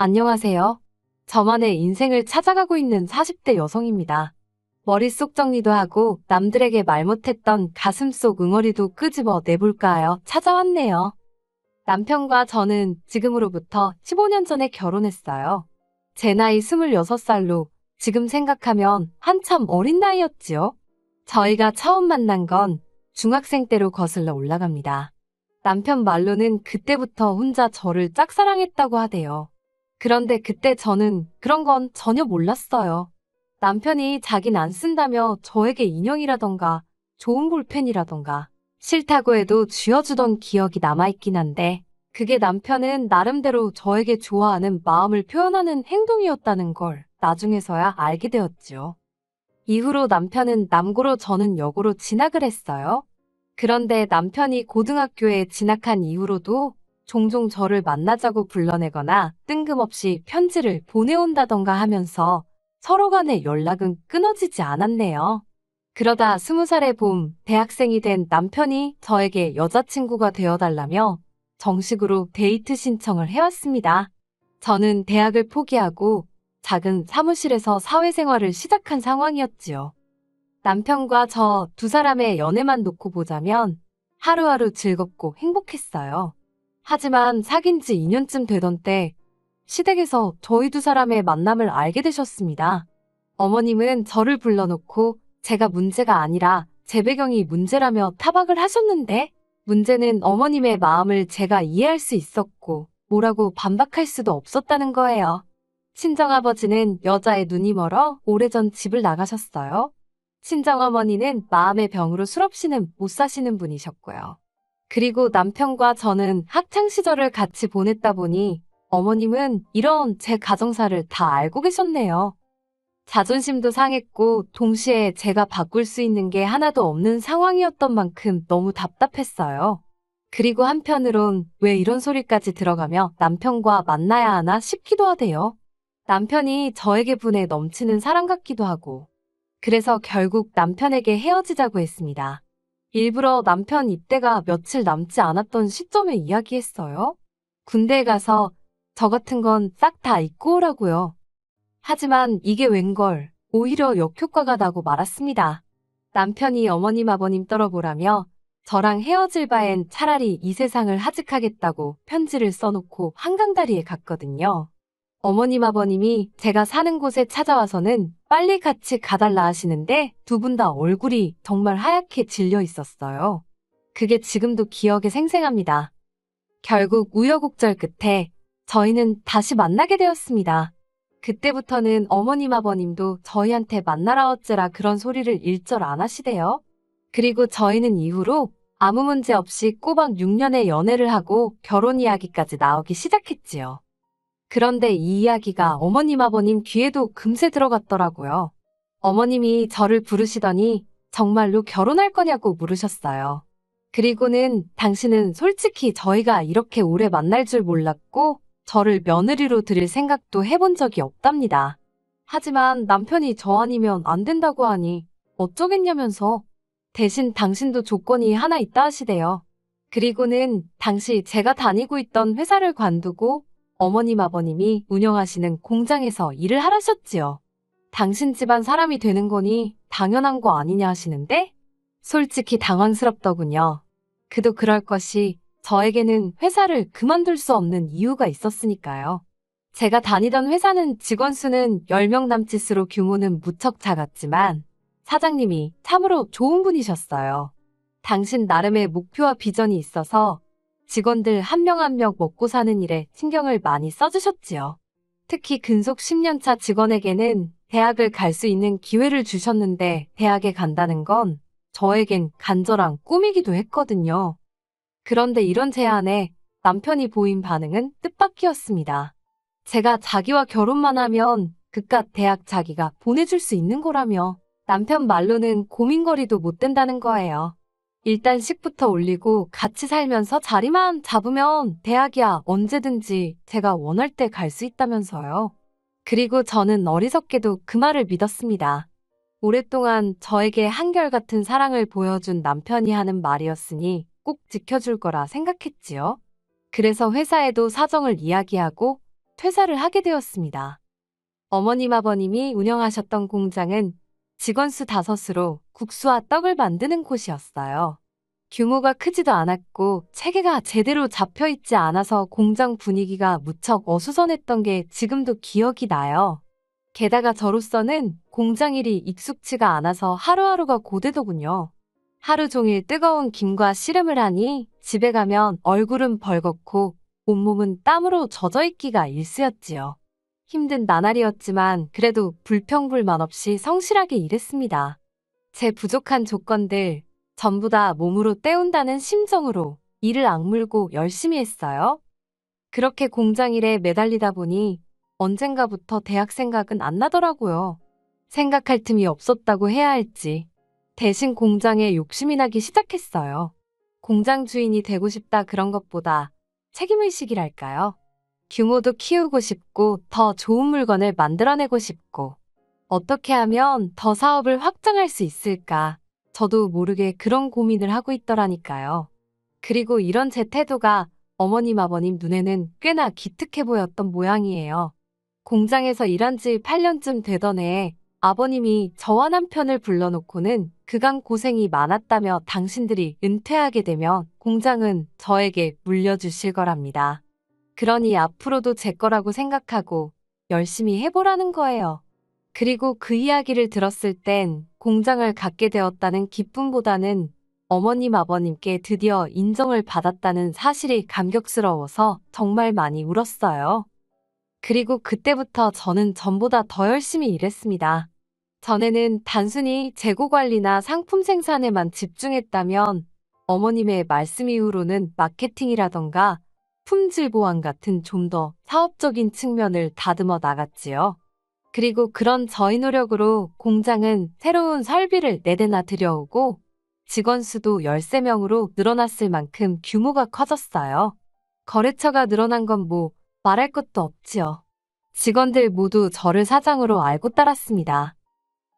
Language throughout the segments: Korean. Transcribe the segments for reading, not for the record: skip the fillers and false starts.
안녕하세요. 저만의 인생을 찾아가고 있는 40대 여성입니다. 머릿속 정리도 하고 남들에게 말 못했던 가슴속 응어리도 끄집어 내볼까 하여 찾아왔네요. 남편과 저는 지금으로부터 15년 전에 결혼했어요. 제 나이 26살로 지금 생각하면 한참 어린 나이였지요. 저희가 처음 만난 건 중학생 때로 거슬러 올라갑니다. 남편 말로는 그때부터 혼자 저를 짝사랑했다고 하대요. 그런데 그때 저는 그런 건 전혀 몰랐어요. 남편이 자긴 안 쓴다며 저에게 인형이라던가 좋은 볼펜이라던가 싫다고 해도 쥐어주던 기억이 남아있긴 한데 그게 남편은 나름대로 저에게 좋아하는 마음을 표현하는 행동이었다는 걸 나중에서야 알게 되었지요. 이후로 남편은 남고로 저는 여고로 진학을 했어요. 그런데 남편이 고등학교에 진학한 이후로도 종종 저를 만나자고 불러내거나 뜬금없이 편지를 보내온다던가 하면서 서로 간의 연락은 끊어지지 않았네요. 그러다 20살의 봄, 대학생이 된 남편이 저에게 여자친구가 되어달라며 정식으로 데이트 신청을 해왔습니다. 저는 대학을 포기하고 작은 사무실에서 사회생활을 시작한 상황이었지요. 남편과 저 두 사람의 연애만 놓고 보자면 하루하루 즐겁고 행복했어요. 하지만 사귄 지 2년쯤 되던 때 시댁에서 저희 두 사람의 만남을 알게 되셨습니다. 어머님은 저를 불러놓고 제가 문제가 아니라 제 배경이 문제라며 타박을 하셨는데 문제는 어머님의 마음을 제가 이해할 수 있었고 뭐라고 반박할 수도 없었다는 거예요. 친정아버지는 여자의 눈이 멀어 오래전 집을 나가셨어요. 친정어머니는 마음의 병으로 술없이는 못 사시는 분이셨고요. 그리고 남편과 저는 학창시절을 같이 보냈다 보니 어머님은 이런 제 가정사를 다 알고 계셨네요. 자존심도 상했고 동시에 제가 바꿀 수 있는 게 하나도 없는 상황이었던 만큼 너무 답답했어요. 그리고 한편으론 왜 이런 소리까지 들어가며 남편과 만나야 하나 싶기도 하대요. 남편이 저에게 분에 넘치는 사람 같기도 하고 그래서 결국 남편에게 헤어지자고 했습니다. 일부러 남편 입대가 며칠 남지 않았던 시점에 이야기했어요. 군대에 가서 저 같은 건 싹 다 잊고 오라고요. 하지만 이게 웬걸 오히려 역효과가 나고 말았습니다. 남편이 어머님 아버님 떨어보라며 저랑 헤어질 바엔 차라리 이 세상을 하직하겠다고 편지를 써놓고 한강다리에 갔거든요. 어머님 아버님이 제가 사는 곳에 찾아와서는 빨리 같이 가달라 하시는데 두 분 다 얼굴이 정말 하얗게 질려 있었어요. 그게 지금도 기억에 생생합니다. 결국 우여곡절 끝에 저희는 다시 만나게 되었습니다. 그때부터는 어머님 아버님도 저희한테 만나라 어째라 그런 소리를 일절 안 하시대요. 그리고 저희는 이후로 아무 문제 없이 꼬박 6년의 연애를 하고 결혼 이야기까지 나오기 시작했지요. 그런데 이 이야기가 어머님 아버님 귀에도 금세 들어갔더라고요. 어머님이 저를 부르시더니 정말로 결혼할 거냐고 물으셨어요. 그리고는 당신은 솔직히 저희가 이렇게 오래 만날 줄 몰랐고 저를 며느리로 드릴 생각도 해본 적이 없답니다. 하지만 남편이 저 아니면 안 된다고 하니 어쩌겠냐면서 대신 당신도 조건이 하나 있다 하시대요. 그리고는 당시 제가 다니고 있던 회사를 관두고 어머님 아버님이 운영하시는 공장에서 일을 하라셨지요. 당신 집안 사람이 되는 거니 당연한 거 아니냐 하시는데 솔직히 당황스럽더군요. 그도 그럴 것이 저에게는 회사를 그만둘 수 없는 이유가 있었으니까요. 제가 다니던 회사는 직원 수는 10명 남짓으로 규모는 무척 작았지만 사장님이 참으로 좋은 분이셨어요. 당신 나름의 목표와 비전이 있어서 직원들 한 명 한 명 먹고 사는 일에 신경을 많이 써주셨지요. 특히 근속 10년차 직원에게는 대학을 갈 수 있는 기회를 주셨는데 대학에 간다는 건 저에겐 간절한 꿈이기도 했거든요. 그런데 이런 제안에 남편이 보인 반응은 뜻밖이었습니다. 제가 자기와 결혼만 하면 그깟 대학 자기가 보내줄 수 있는 거라며 남편 말로는 고민거리도 못 된다는 거예요. 일단 식부터 올리고 같이 살면서 자리만 잡으면 대학이야 언제든지 제가 원할 때 갈 수 있다면서요. 그리고 저는 어리석게도 그 말을 믿었습니다. 오랫동안 저에게 한결같은 사랑을 보여준 남편이 하는 말이었으니 꼭 지켜줄 거라 생각했지요. 그래서 회사에도 사정을 이야기하고 퇴사를 하게 되었습니다. 어머님 아버님이 운영하셨던 공장은 직원 수 5으로 국수와 떡을 만드는 곳이었어요. 규모가 크지도 않았고 체계가 제대로 잡혀있지 않아서 공장 분위기가 무척 어수선했던 게 지금도 기억이 나요. 게다가 저로서는 공장 일이 익숙치가 않아서 하루하루가 고되더군요. 하루 종일 뜨거운 김과 씨름을 하니 집에 가면 얼굴은 벌겋고 온몸은 땀으로 젖어있기가 일쑤였지요. 힘든 나날이었지만 그래도 불평불만 없이 성실하게 일했습니다. 제 부족한 조건들 전부 다 몸으로 때운다는 심정으로 이를 악물고 열심히 했어요. 그렇게 공장 일에 매달리다 보니 언젠가부터 대학 생각은 안 나더라고요. 생각할 틈이 없었다고 해야 할지 대신 공장에 욕심이 나기 시작했어요. 공장 주인이 되고 싶다 그런 것보다 책임의식이랄까요? 규모도 키우고 싶고 더 좋은 물건을 만들어내고 싶고 어떻게 하면 더 사업을 확장할 수 있을까? 저도 모르게 그런 고민을 하고 있더라니까요. 그리고 이런 제 태도가 어머님 아버님 눈에는 꽤나 기특해 보였던 모양이에요. 공장에서 일한 지 8년쯤 되던 해에 아버님이 저와 남편을 불러놓고는 그간 고생이 많았다며 당신들이 은퇴하게 되면 공장은 저에게 물려주실 거랍니다. 그러니 앞으로도 제 거라고 생각하고 열심히 해보라는 거예요. 그리고 그 이야기를 들었을 땐 공장을 갖게 되었다는 기쁨보다는 어머님 아버님께 드디어 인정을 받았다는 사실이 감격스러워서 정말 많이 울었어요. 그리고 그때부터 저는 전보다 더 열심히 일했습니다. 전에는 단순히 재고 관리나 상품 생산에만 집중했다면 어머님의 말씀 이후로는 마케팅이라던가 품질 보완 같은 좀 더 사업적인 측면을 다듬어 나갔지요. 그리고 그런 저희 노력으로 공장은 새로운 설비를 4대나 들여오고 직원 수도 13명으로 늘어났을 만큼 규모가 커졌어요. 거래처가 늘어난 건 뭐 말할 것도 없지요. 직원들 모두 저를 사장으로 알고 따랐습니다.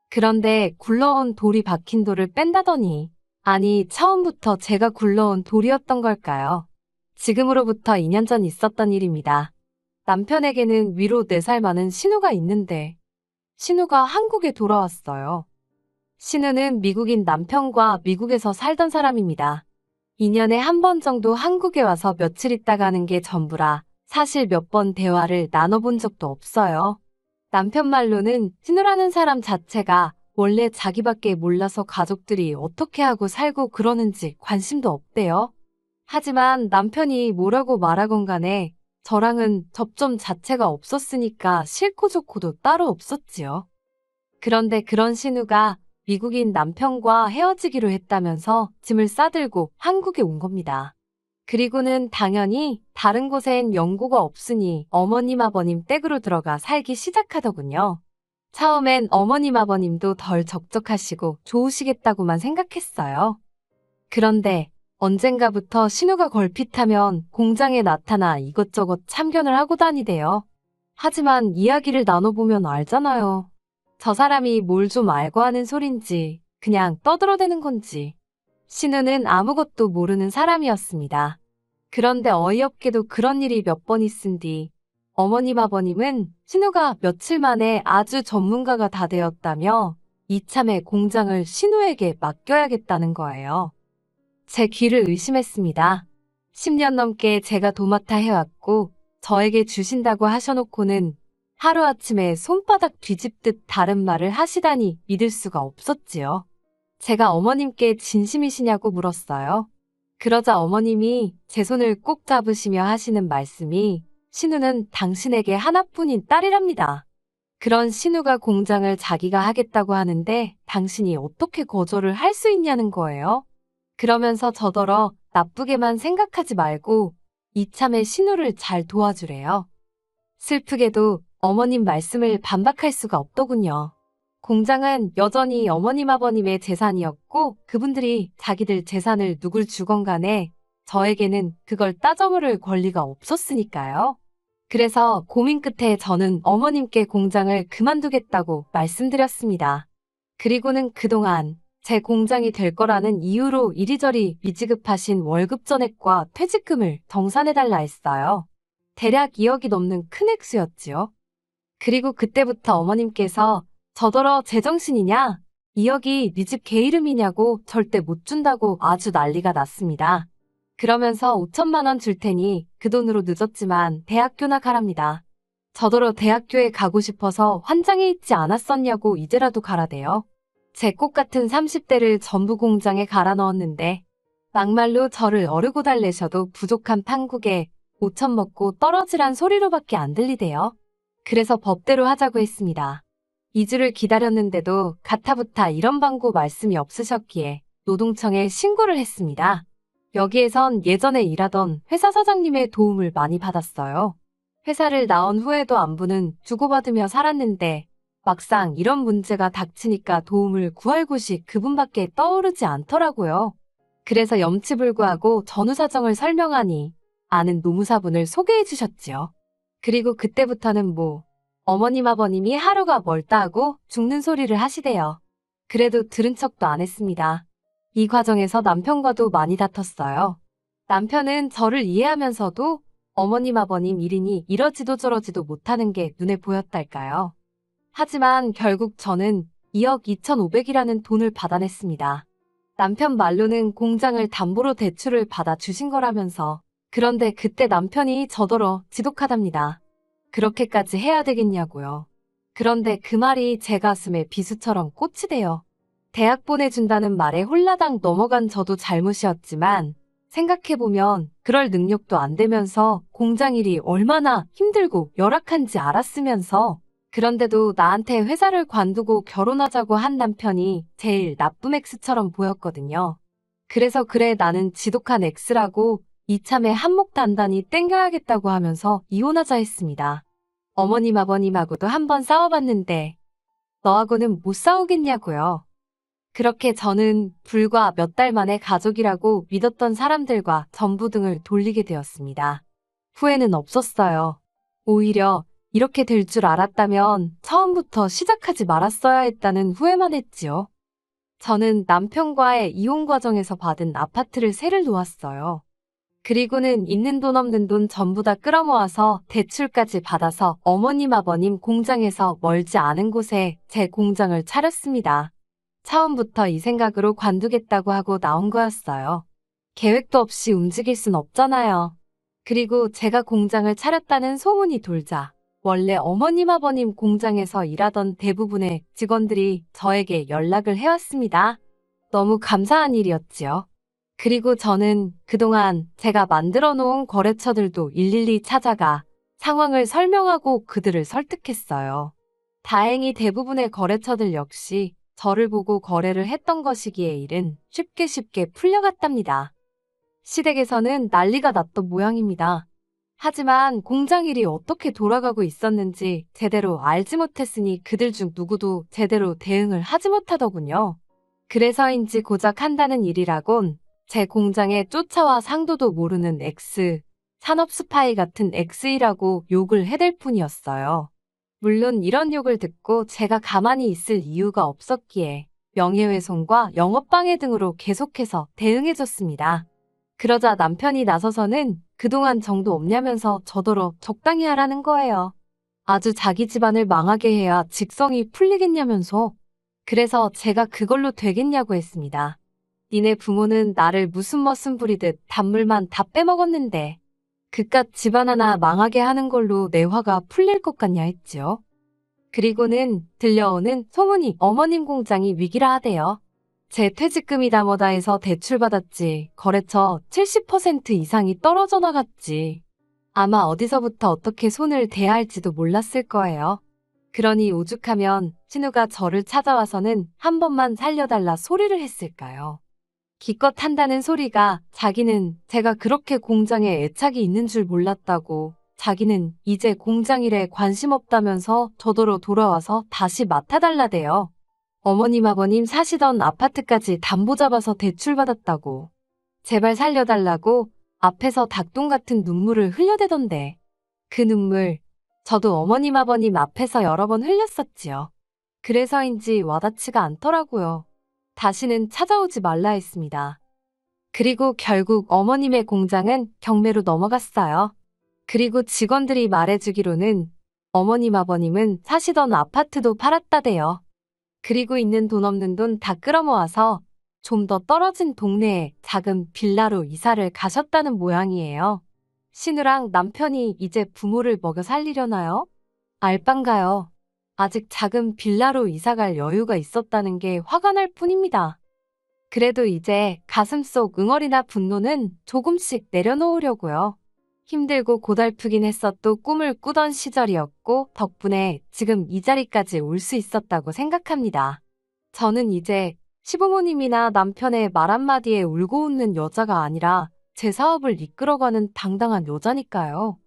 그런데 굴러온 돌이 박힌 돌을 뺀다더니 아니 처음부터 제가 굴러온 돌이었던 걸까요? 지금으로부터 2년 전 있었던 일입니다. 남편에게는 위로 4살 많은 신우가 있는데 신우가 한국에 돌아왔어요. 신우는 미국인 남편과 미국에서 살던 사람입니다. 2년에 한 번 정도 한국에 와서 며칠 있다 가는 게 전부라 사실 몇 번 대화를 나눠본 적도 없어요. 남편 말로는 신우라는 사람 자체가 원래 자기밖에 몰라서 가족들이 어떻게 하고 살고 그러는지 관심도 없대요. 하지만 남편이 뭐라고 말하건 간에 저랑은 접점 자체가 없었으니까 싫고 좋고도 따로 없었지요. 그런데 그런 신우가 미국인 남편과 헤어지기로 했다면서 짐을 싸들고 한국에 온 겁니다. 그리고는 당연히 다른 곳엔 연고가 없으니 어머님 아버님 댁으로 들어가 살기 시작하더군요. 처음엔 어머님 아버님도 덜 적적하시고 좋으시겠다고만 생각했어요. 그런데 언젠가부터 신우가 걸핏하면 공장에 나타나 이것저것 참견을 하고 다니대요. 하지만 이야기를 나눠보면 알잖아요. 저 사람이 뭘 좀 알고 하는 소린지 그냥 떠들어대는 건지. 신우는 아무것도 모르는 사람이었습니다. 그런데 어이없게도 그런 일이 몇 번 있은 뒤 어머님 아버님은 신우가 며칠 만에 아주 전문가가 다 되었다며 이참에 공장을 신우에게 맡겨야겠다는 거예요. 제 귀를 의심했습니다. 10년 넘게 제가 도맡아 해왔고 저에게 주신다고 하셔놓고는 하루아침에 손바닥 뒤집듯 다른 말을 하시다니 믿을 수가 없었지요. 제가 어머님께 진심이시냐고 물었어요. 그러자 어머님이 제 손을 꼭 잡으시며 하시는 말씀이 신우는 당신에게 하나뿐인 딸이랍니다. 그런 신우가 공장을 자기가 하겠다고 하는데 당신이 어떻게 거절을 할 수 있냐는 거예요. 그러면서 저더러 나쁘게만 생각하지 말고 이참에 신우를 잘 도와주래요. 슬프게도 어머님 말씀을 반박할 수가 없더군요. 공장은 여전히 어머님 아버님의 재산이었고 그분들이 자기들 재산을 누굴 주건 간에 저에게는 그걸 따져물을 권리가 없었으니까요. 그래서 고민 끝에 저는 어머님께 공장을 그만두겠다고 말씀드렸습니다. 그리고는 그동안 제 공장이 될 거라는 이유로 이리저리 미지급하신 월급 전액과 퇴직금을 정산해달라 했어요. 대략 2억이 넘는 큰 액수였지요. 그리고 그때부터 어머님께서 저더러 제정신이냐? 2억이 네 집 개 이름이냐고 절대 못 준다고 아주 난리가 났습니다. 그러면서 5천만 원 줄 테니 그 돈으로 늦었지만 대학교나 가랍니다. 저더러 대학교에 가고 싶어서 환장해 있지 않았었냐고 이제라도 가라대요. 제 꽃 같은 30대를 전부 공장에 갈아 넣었는데 막말로 저를 어르고 달래셔도 부족한 판국에 5천 먹고 떨어지란 소리로밖에 안 들리대요. 그래서 법대로 하자고 했습니다. 2주를 기다렸는데도 가타부타 이런 방구 말씀이 없으셨기에 노동청에 신고를 했습니다. 여기에선 예전에 일하던 회사 사장님의 도움을 많이 받았어요. 회사를 나온 후에도 안부는 주고받으며 살았는데 막상 이런 문제가 닥치니까 도움을 구할 곳이 그분밖에 떠오르지 않더라고요. 그래서 염치불구하고 전후 사정을 설명하니 아는 노무사분을 소개해 주셨지요. 그리고 그때부터는 어머님 아버님이 하루가 멀다 하고 죽는 소리를 하시대요. 그래도 들은 척도 안 했습니다. 이 과정에서 남편과도 많이 다퉜어요. 남편은 저를 이해하면서도 어머님 아버님 일이니 이러지도 저러지도 못하는 게 눈에 보였달까요. 하지만 결국 저는 2억 2,500이라는 돈을 받아냈습니다. 남편 말로는 공장을 담보로 대출을 받아 주신 거라면서. 그런데 그때 남편이 저더러 지독하답니다. 그렇게까지 해야 되겠냐고요. 그런데 그 말이 제 가슴에 비수처럼 꽂히대요. 대학 보내준다는 말에 홀라당 넘어간 저도 잘못이었지만 생각해보면 그럴 능력도 안 되면서 공장 일이 얼마나 힘들고 열악한지 알았으면서 그런데도 나한테 회사를 관두고 결혼하자고 한 남편이 제일 나쁜 X처럼 보였거든요. 그래서 그래 나는 지독한 X라고 이참에 한몫 단단히 땡겨야겠다고 하면서 이혼하자 했습니다. 어머님 아버님하고도 한번 싸워봤는데 너하고는 못 싸우겠냐고요. 그렇게 저는 불과 몇 달 만에 가족이라고 믿었던 사람들과 전부 등을 돌리게 되었습니다. 후회는 없었어요. 오히려 이렇게 될 줄 알았다면 처음부터 시작하지 말았어야 했다는 후회만 했지요. 저는 남편과의 이혼 과정에서 받은 아파트를 세를 놓았어요. 그리고는 있는 돈 없는 돈 전부 다 끌어모아서 대출까지 받아서 어머님 아버님 공장에서 멀지 않은 곳에 제 공장을 차렸습니다. 처음부터 이 생각으로 관두겠다고 하고 나온 거였어요. 계획도 없이 움직일 순 없잖아요. 그리고 제가 공장을 차렸다는 소문이 돌자 원래 어머님 아버님 공장에서 일하던 대부분의 직원들이 저에게 연락을 해왔습니다. 너무 감사한 일이었지요. 그리고 저는 그동안 제가 만들어 놓은 거래처들도 일일이 찾아가 상황을 설명하고 그들을 설득했어요. 다행히 대부분의 거래처들 역시 저를 보고 거래를 했던 것이기에 일은 쉽게 풀려갔답니다. 시댁에서는 난리가 났던 모양입니다. 하지만 공장 일이 어떻게 돌아가고 있었는지 제대로 알지 못했으니 그들 중 누구도 제대로 대응을 하지 못하더군요. 그래서인지 고작 한다는 일이라곤 제 공장에 쫓아와 상도도 모르는 X, 산업 스파이 같은 X이라고 욕을 해댈 뿐이었어요. 물론 이런 욕을 듣고 제가 가만히 있을 이유가 없었기에 명예훼손과 영업방해 등으로 계속해서 대응해줬습니다. 그러자 남편이 나서서는 그동안 정도 없냐면서 저더러 적당히 하라는 거예요. 아주 자기 집안을 망하게 해야 직성이 풀리겠냐면서. 그래서 제가 그걸로 되겠냐고 했습니다. 니네 부모는 나를 무슨 머슴 부리듯 단물만 다 빼먹었는데 그깟 집안 하나 망하게 하는 걸로 내 화가 풀릴 것 같냐 했지요. 그리고는 들려오는 소문이 어머님 공장이 위기라 하대요. 제 퇴직금이 다 뭐다 해서 대출받았지. 거래처 70% 이상이 떨어져 나갔지. 아마 어디서부터 어떻게 손을 대야 할지도 몰랐을 거예요. 그러니 오죽하면 신우가 저를 찾아와서는 한 번만 살려달라 소리를 했을까요? 기껏 한다는 소리가 자기는 제가 그렇게 공장에 애착이 있는 줄 몰랐다고, 자기는 이제 공장 일에 관심 없다면서 저더러 돌아와서 다시 맡아달라대요. 어머님 아버님 사시던 아파트까지 담보 잡아서 대출받았다고, 제발 살려달라고 앞에서 닭똥 같은 눈물을 흘려대던데, 그 눈물 저도 어머님 아버님 앞에서 여러 번 흘렸었지요. 그래서인지 와닿지가 않더라고요. 다시는 찾아오지 말라 했습니다. 그리고 결국 어머님의 공장은 경매로 넘어갔어요. 그리고 직원들이 말해주기로는 어머님 아버님은 사시던 아파트도 팔았다대요. 그리고 있는 돈 없는 돈 다 끌어모아서 좀 더 떨어진 동네에 작은 빌라로 이사를 가셨다는 모양이에요. 신우랑 남편이 이제 부모를 먹여 살리려나요? 알빵가요. 아직 작은 빌라로 이사갈 여유가 있었다는 게 화가 날 뿐입니다. 그래도 이제 가슴속 응어리나 분노는 조금씩 내려놓으려고요. 힘들고 고달프긴 했어도 꿈을 꾸던 시절이었고 덕분에 지금 이 자리까지 올 수 있었다고 생각합니다. 저는 이제 시부모님이나 남편의 말 한마디에 울고 웃는 여자가 아니라 제 사업을 이끌어가는 당당한 여자니까요.